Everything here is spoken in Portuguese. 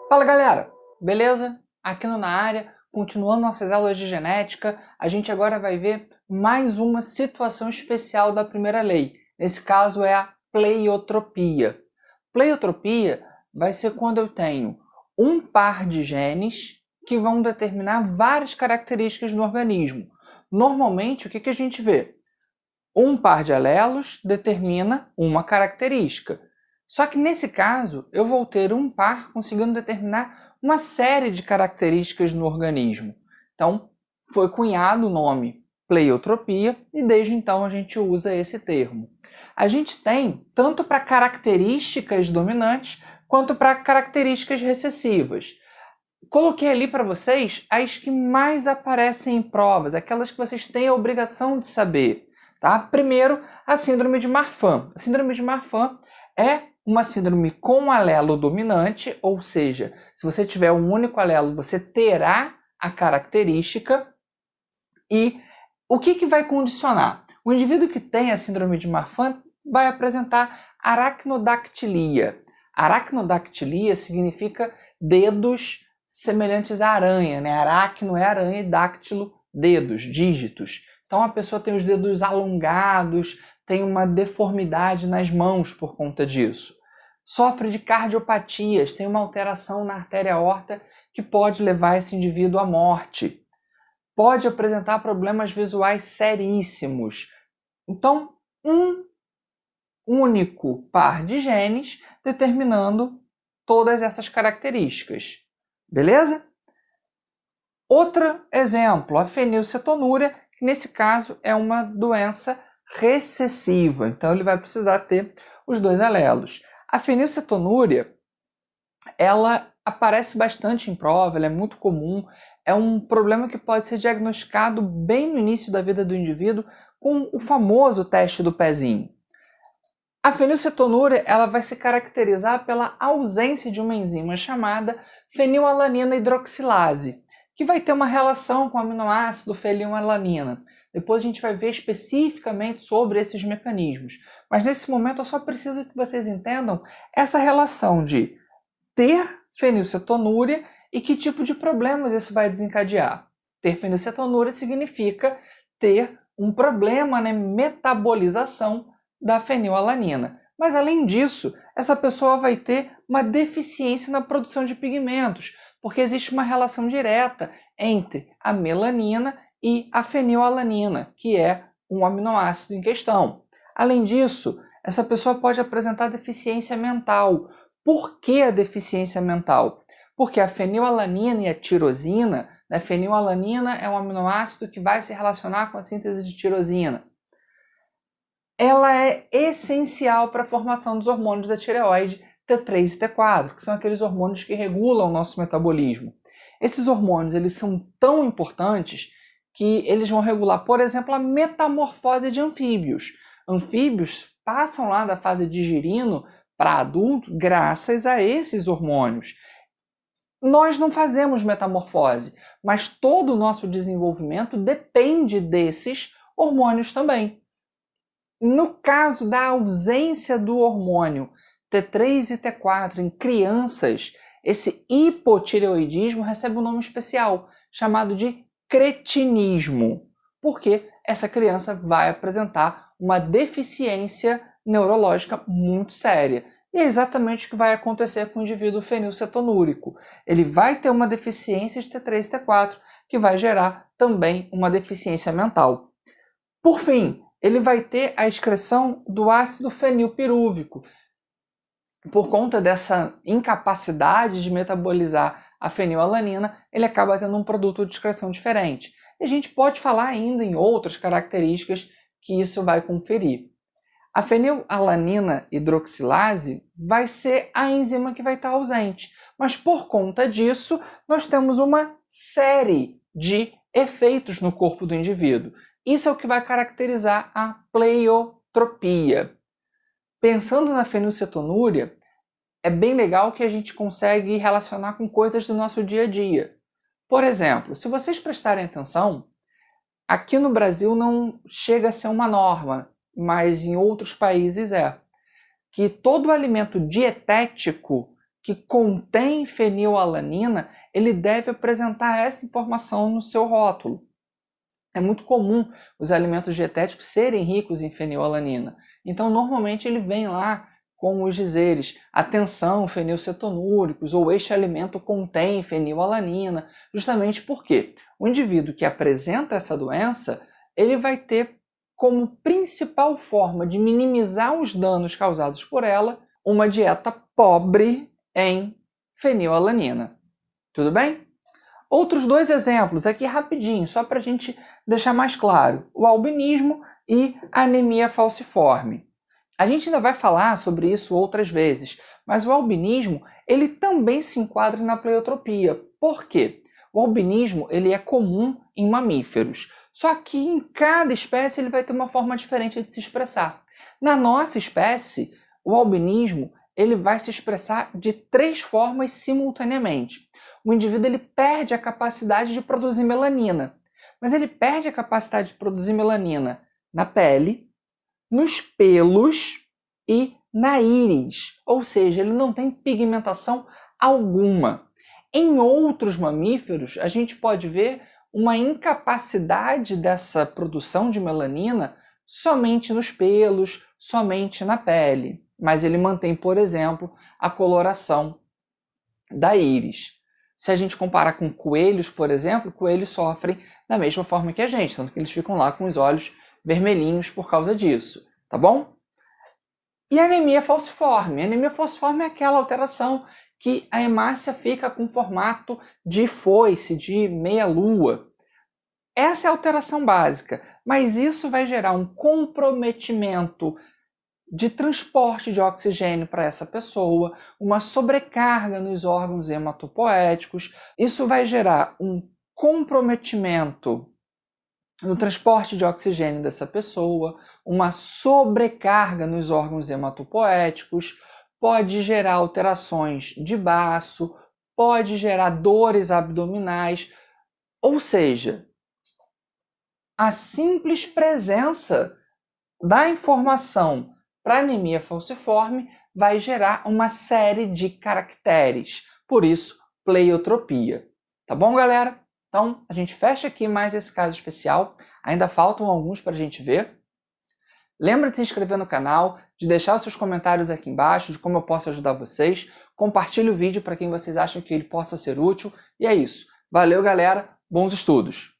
Fala galera, beleza? Aqui no Na Área, continuando nossas aulas de genética, a gente agora vai ver mais uma situação especial da primeira lei. Nesse caso é a pleiotropia. Pleiotropia vai ser quando eu tenho um par de genes que vão determinar várias características no organismo. Normalmente, o que a gente vê? Um par de alelos determina uma característica. Só que nesse caso, eu vou ter um par conseguindo determinar uma série de características no organismo. Então, foi cunhado o nome pleiotropia e desde então a gente usa esse termo. A gente tem tanto para características dominantes quanto para características recessivas. Coloquei ali para vocês as que mais aparecem em provas, aquelas que vocês têm a obrigação de saber. Tá? Primeiro, a síndrome de Marfan. A síndrome de Marfan é uma síndrome com alelo dominante, ou seja, se você tiver um único alelo, você terá a característica. E o que vai condicionar? O indivíduo que tem a síndrome de Marfan vai apresentar aracnodactilia. Aracnodactilia significa dedos semelhantes à aranha, né? Aracno é aranha e dáctilo, dedos, dígitos. Então a pessoa tem os dedos alongados, tem uma deformidade nas mãos por conta disso. Sofre de cardiopatias, tem uma alteração na artéria aorta que pode levar esse indivíduo à morte. Pode apresentar problemas visuais seríssimos. Então, um único par de genes determinando todas essas características. Beleza? Outro exemplo, a fenilcetonúria, que nesse caso é uma doença recessiva, então ele vai precisar ter os dois alelos. A fenilcetonúria, ela aparece bastante em prova, ela é muito comum, é um problema que pode ser diagnosticado bem no início da vida do indivíduo com o famoso teste do pezinho. A fenilcetonúria ela vai se caracterizar pela ausência de uma enzima chamada fenilalanina hidroxilase, que vai ter uma relação com o aminoácido fenilalanina. Depois a gente vai ver especificamente sobre esses mecanismos. Mas nesse momento eu só preciso que vocês entendam essa relação de ter fenilcetonúria e que tipo de problemas isso vai desencadear. Ter fenilcetonúria significa ter um problema na metabolização da fenilalanina. Mas além disso, essa pessoa vai ter uma deficiência na produção de pigmentos, porque existe uma relação direta entre a melanina e a fenilalanina, que é um aminoácido em questão. Além disso, essa pessoa pode apresentar deficiência mental. Por que a deficiência mental? Porque a fenilalanina e a tirosina, a fenilalanina é um aminoácido que vai se relacionar com a síntese de tirosina. Ela é essencial para a formação dos hormônios da tireoide T3 e T4, que são aqueles hormônios que regulam o nosso metabolismo. Esses hormônios eles são tão importantes que eles vão regular, por exemplo, a metamorfose de anfíbios. Anfíbios passam lá da fase de girino para adulto graças a esses hormônios. Nós não fazemos metamorfose, mas todo o nosso desenvolvimento depende desses hormônios também. No caso da ausência do hormônio T3 e T4 em crianças, esse hipotireoidismo recebe um nome especial, chamado de cretinismo, porque essa criança vai apresentar uma deficiência neurológica muito séria. E é exatamente o que vai acontecer com o indivíduo fenilcetonúrico. Ele vai ter uma deficiência de T3 e T4, que vai gerar também uma deficiência mental. Por fim, ele vai ter a excreção do ácido fenilpirúvico. Por conta dessa incapacidade de metabolizar a fenilalanina, ele acaba tendo um produto de excreção diferente. E a gente pode falar ainda em outras características que isso vai conferir. A fenilalanina hidroxilase vai ser a enzima que vai estar ausente, mas por conta disso, nós temos uma série de efeitos no corpo do indivíduo. Isso é o que vai caracterizar a pleiotropia. Pensando na fenilcetonúria, é bem legal que a gente consegue relacionar com coisas do nosso dia a dia. Por exemplo, se vocês prestarem atenção, aqui no Brasil não chega a ser uma norma, mas em outros países é, que todo alimento dietético que contém fenilalanina, ele deve apresentar essa informação no seu rótulo. É muito comum os alimentos dietéticos serem ricos em fenilalanina. Então, normalmente, ele vem lá com os dizeres: atenção, fenilcetonúricos, ou este alimento contém fenilalanina, justamente porque o indivíduo que apresenta essa doença, ele vai ter como principal forma de minimizar os danos causados por ela uma dieta pobre em fenilalanina. Tudo bem? Outros dois exemplos aqui rapidinho, só para a gente deixar mais claro: o albinismo e a anemia falciforme. A gente ainda vai falar sobre isso outras vezes, mas o albinismo ele também se enquadra na pleiotropia. Por quê? O albinismo ele é comum em mamíferos, só que em cada espécie ele vai ter uma forma diferente de se expressar. Na nossa espécie, o albinismo ele vai se expressar de 3 formas simultaneamente. O indivíduo ele perde a capacidade de produzir melanina, mas ele perde a capacidade de produzir melanina na pele, nos pelos e na íris, ou seja, ele não tem pigmentação alguma. Em outros mamíferos, a gente pode ver uma incapacidade dessa produção de melanina somente nos pelos, somente na pele, mas ele mantém, por exemplo, a coloração da íris. Se a gente comparar com coelhos, por exemplo, coelhos sofrem da mesma forma que a gente, tanto que eles ficam lá com os olhos vermelhinhos por causa disso, tá bom? E a anemia falciforme? A anemia falciforme é aquela alteração que a hemácia fica com formato de foice, de meia-lua. Essa é a alteração básica, mas isso vai gerar um comprometimento de transporte de oxigênio para essa pessoa, uma sobrecarga nos órgãos hematopoéticos. Isso vai gerar um comprometimento no transporte de oxigênio dessa pessoa, uma sobrecarga nos órgãos hematopoéticos, pode gerar alterações de baço, pode gerar dores abdominais, ou seja, a simples presença da informação para anemia falciforme vai gerar uma série de caracteres, por isso pleiotropia. Tá bom, galera? Então, a gente fecha aqui mais esse caso especial, ainda faltam alguns para a gente ver. Lembra de se inscrever no canal, de deixar os seus comentários aqui embaixo, de como eu posso ajudar vocês. Compartilhe o vídeo para quem vocês acham que ele possa ser útil. E é isso. Valeu, galera. Bons estudos!